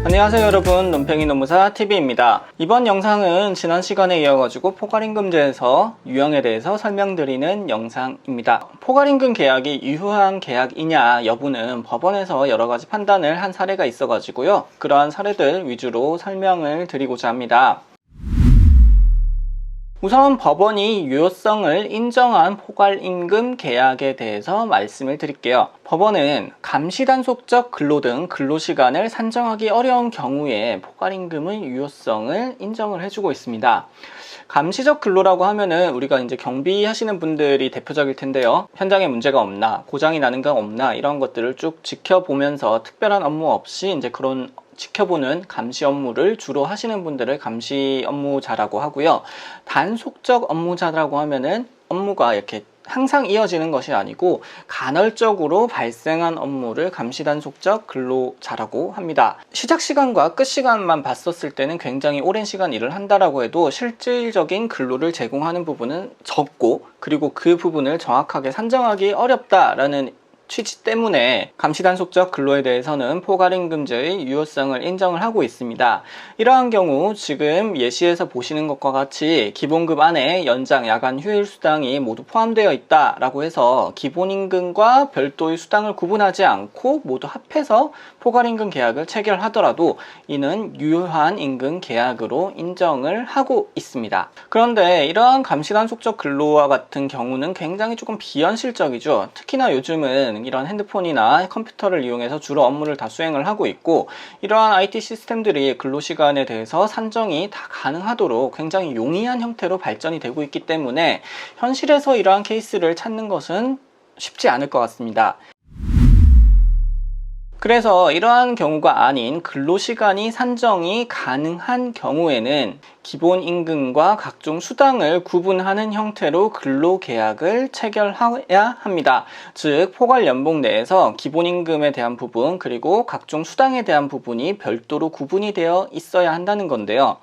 안녕하세요 여러분, 논팽이 노무사 TV입니다. 이번 영상은 지난 시간에 이어가지고 포괄임금제에서 유형에 대해서 설명드리는 영상입니다. 포괄임금 계약이 유효한 계약이냐 여부는 법원에서 여러가지 판단을 한 사례가 있어가지고요, 그러한 사례들 위주로 설명을 드리고자 합니다. 우선 법원이 유효성을 인정한 포괄임금 계약에 대해서 말씀을 드릴게요. 법원은 감시단속적 근로 등 근로시간을 산정하기 어려운 경우에 포괄임금의 유효성을 인정을 해주고 있습니다. 감시적 근로라고 하면은 우리가 이제 경비하시는 분들이 대표적일 텐데요. 현장에 문제가 없나, 고장이 나는 건 없나, 이런 것들을 쭉 지켜보면서 특별한 업무 없이 이제 그런 지켜보는 감시 업무를 주로 하시는 분들을 감시 업무자라고 하고요. 단속적 업무자라고 하면은 업무가 이렇게 항상 이어지는 것이 아니고 간헐적으로 발생한 업무를 감시단속적 근로자라고 합니다. 시작 시간과 끝 시간만 봤었을 때는 굉장히 오랜 시간 일을 한다라고 해도 실질적인 근로를 제공하는 부분은 적고, 그리고 그 부분을 정확하게 산정하기 어렵다라는 취지 때문에 감시단속적 근로에 대해서는 포괄임금제의 유효성을 인정을 하고 있습니다. 이러한 경우 지금 예시에서 보시는 것과 같이 기본급 안에 연장, 야간, 휴일 수당이 모두 포함되어 있다라고 해서 기본임금과 별도의 수당을 구분하지 않고 모두 합해서 포괄임금 계약을 체결하더라도 이는 유효한 임금 계약으로 인정을 하고 있습니다. 그런데 이러한 감시단속적 근로와 같은 경우는 굉장히 조금 비현실적이죠. 특히나 요즘은 이런 핸드폰이나 컴퓨터를 이용해서 주로 업무를 다 수행을 하고 있고, 이러한 IT 시스템들이 근로시간에 대해서 산정이 다 가능하도록 굉장히 용이한 형태로 발전이 되고 있기 때문에 현실에서 이러한 케이스를 찾는 것은 쉽지 않을 것 같습니다. 그래서 이러한 경우가 아닌 근로시간이 산정이 가능한 경우에는 기본임금과 각종 수당을 구분하는 형태로 근로계약을 체결해야 합니다. 즉 포괄연봉 내에서 기본임금에 대한 부분 그리고 각종 수당에 대한 부분이 별도로 구분이 되어 있어야 한다는 건데요.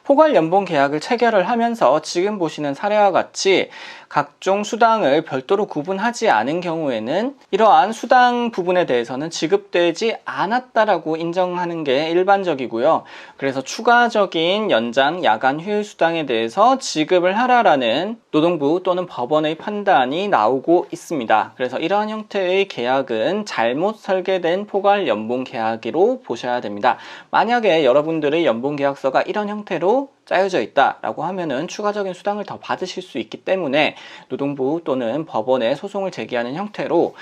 포괄연봉 계약을 체결을 하면서 지금 보시는 사례와 같이 각종 수당을 별도로 구분하지 않은 경우에는 이러한 수당 부분에 대해서는 지급되지 않았다라고 인정하는 게 일반적이고요. 그래서 추가적인 연장, 야간, 휴일 수당에 대해서 지급을 하라라는 노동부 또는 법원의 판단이 나오고 있습니다. 그래서 이러한 형태의 계약은 잘못 설계된 포괄연봉 계약으로 보셔야 됩니다. 만약에 여러분들의 연봉계약서가 이런 형태로 짜여져 있다라고 하면은 추가적인 수당을 더 받으실 수 있기 때문에 노동부 또는 법원에 소송을 제기하는 형태로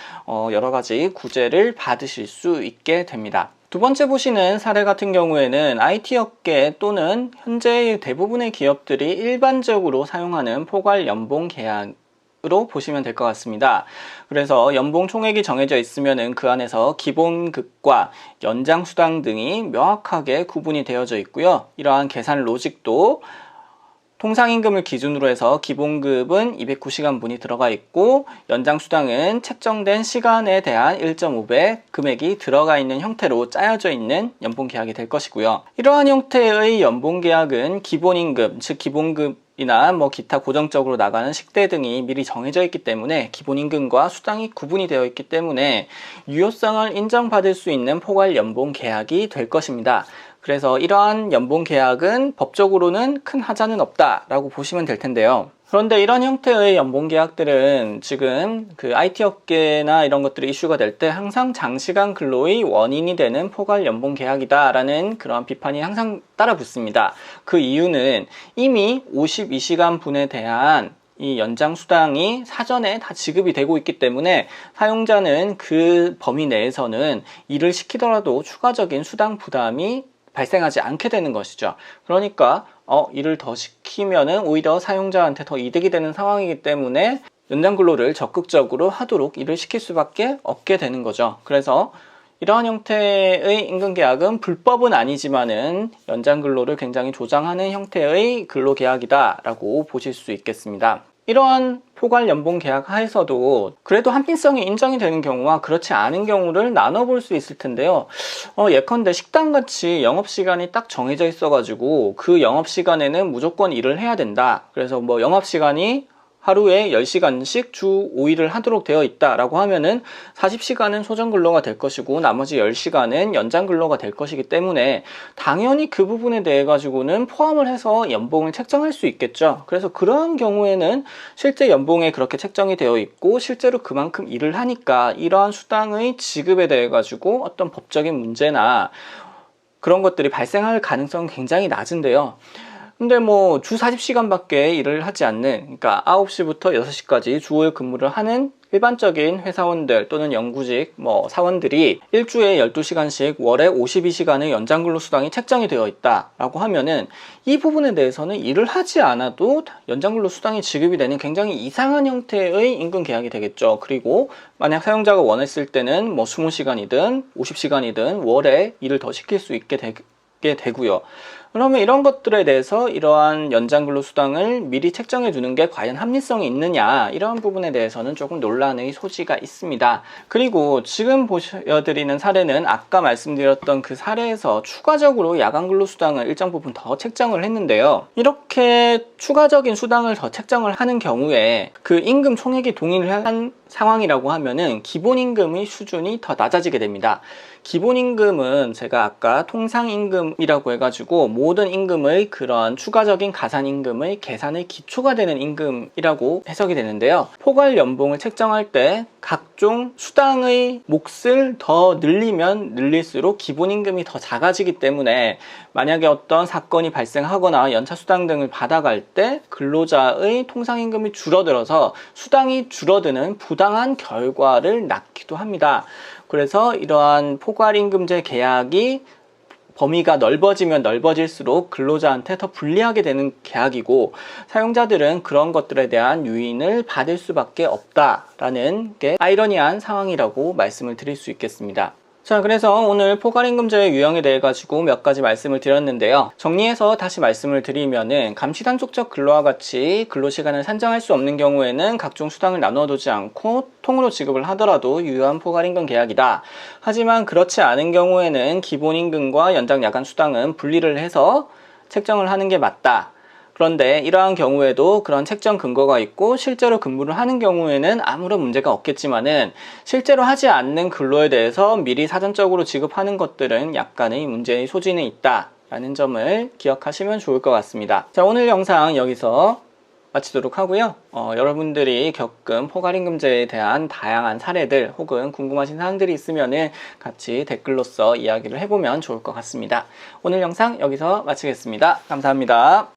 여러 가지 구제를 받으실 수 있게 됩니다. 두 번째 보시는 사례 같은 경우에는 IT 업계 또는 현재의 대부분의 기업들이 일반적으로 사용하는 포괄연봉 계약 으로 보시면 될 것 같습니다. 그래서 연봉 총액이 정해져 있으면은 그 안에서 기본급과 연장수당 등이 명확하게 구분이 되어져 있고요. 이러한 계산 로직도 통상임금을 기준으로 해서 기본급은 209시간분이 들어가 있고 연장수당은 책정된 시간에 대한 1.5배 금액이 들어가 있는 형태로 짜여져 있는 연봉계약이 될 것이고요. 이러한 형태의 연봉계약은 기본임금, 즉 기본급 이나 기타 고정적으로 나가는 식대 등이 미리 정해져 있기 때문에 기본임금과 수당이 구분이 되어 있기 때문에 유효성을 인정받을 수 있는 포괄연봉 계약이 될 것입니다. 그래서 이러한 연봉 계약은 법적으로는 큰 하자는 없다라고 보시면 될 텐데요. 그런데 이런 형태의 연봉 계약들은 지금 그 IT 업계나 이런 것들이 이슈가 될 때 항상 장시간 근로의 원인이 되는 포괄 연봉 계약이다라는 그런 비판이 항상 따라붙습니다. 그 이유는 이미 52시간 분에 대한 이 연장 수당이 사전에 다 지급이 되고 있기 때문에 사용자는 그 범위 내에서는 일을 시키더라도 추가적인 수당 부담이 발생하지 않게 되는 것이죠. 그러니까 일을 더 시키면은 오히려 사용자한테 더 이득이 되는 상황이기 때문에 연장 근로를 적극적으로 하도록 일을 시킬 수밖에 없게 되는 거죠. 그래서 이러한 형태의 임금계약은 불법은 아니지만은 연장 근로를 굉장히 조장하는 형태의 근로계약이다라고 보실 수 있겠습니다. 이러한 포괄 연봉 계약 하에서도 그래도 한핀성이 인정이 되는 경우와 그렇지 않은 경우를 나눠볼 수 있을 텐데요. 예컨대 식당같이 영업시간이 딱 정해져 있어가지고 그 영업시간에는 무조건 일을 해야 된다. 그래서 영업시간이 하루에 10시간씩 주 5일을 하도록 되어 있다라고 하면은 40시간은 소정 근로가 될 것이고 나머지 10시간은 연장 근로가 될 것이기 때문에 당연히 그 부분에 대해 가지고는 포함을 해서 연봉을 책정할 수 있겠죠. 그래서 그러한 경우에는 실제 연봉에 그렇게 책정이 되어 있고 실제로 그만큼 일을 하니까 이러한 수당의 지급에 대해 가지고 어떤 법적인 문제나 그런 것들이 발생할 가능성은 굉장히 낮은데요. 근데 뭐 주 40시간밖에 일을 하지 않는, 그러니까 9시부터 6시까지 주 5일 근무를 하는 일반적인 회사원들 또는 영구직 사원들이 일주에 12시간씩 월에 52시간의 연장 근로 수당이 책정이 되어 있다라고 하면은 이 부분에 대해서는 일을 하지 않아도 연장 근로 수당이 지급이 되는 굉장히 이상한 형태의 임금 계약이 되겠죠. 그리고 만약 사용자가 원했을 때는 20시간이든 50시간이든 월에 일을 더 시킬 수 있게 되고요. 그러면 이런 것들에 대해서 이러한 연장 근로 수당을 미리 책정해 두는 게 과연 합리성이 있느냐, 이런 부분에 대해서는 조금 논란의 소지가 있습니다. 그리고 지금 보여드리는 사례는 아까 말씀드렸던 그 사례에서 추가적으로 야간 근로 수당을 일정 부분 더 책정을 했는데요. 이렇게 추가적인 수당을 더 책정을 하는 경우에 그 임금 총액이 동일한 상황이라고 하면은 기본임금의 수준이 더 낮아지게 됩니다. 기본임금은 제가 아까 통상임금이라고 해가지고 모든 임금의 그런 추가적인 가산임금의 계산의 기초가 되는 임금이라고 해석이 되는데요. 포괄 연봉을 책정할 때 각종 수당의 몫을 더 늘리면 늘릴수록 기본임금이 더 작아지기 때문에 만약에 어떤 사건이 발생하거나 연차수당 등을 받아갈 때 근로자의 통상임금이 줄어들어서 수당이 줄어드는 부당한 결과를 낳기도 합니다. 그래서 이러한 포괄임금제 계약이 범위가 넓어지면 넓어질수록 근로자한테 더 불리하게 되는 계약이고 사용자들은 그런 것들에 대한 유인을 받을 수밖에 없다라는 게 아이러니한 상황이라고 말씀을 드릴 수 있겠습니다. 자, 그래서 오늘 포괄임금제의 유형에 대해 가지고 몇 가지 말씀을 드렸는데요. 정리해서 다시 말씀을 드리면은 감시단속적 근로와 같이 근로시간을 산정할 수 없는 경우에는 각종 수당을 나눠두지 않고 통으로 지급을 하더라도 유효한 포괄임금 계약이다. 하지만 그렇지 않은 경우에는 기본임금과 연장 야간 수당은 분리를 해서 책정을 하는 게 맞다. 그런데 이러한 경우에도 그런 책정 근거가 있고 실제로 근무를 하는 경우에는 아무런 문제가 없겠지만은 실제로 하지 않는 근로에 대해서 미리 사전적으로 지급하는 것들은 약간의 문제의 소지는 있다라는 점을 기억하시면 좋을 것 같습니다. 자, 오늘 영상 여기서 마치도록 하고요. 여러분들이 겪은 포괄임금제에 대한 다양한 사례들 혹은 궁금하신 사항들이 있으면은 같이 댓글로서 이야기를 해보면 좋을 것 같습니다. 오늘 영상 여기서 마치겠습니다. 감사합니다.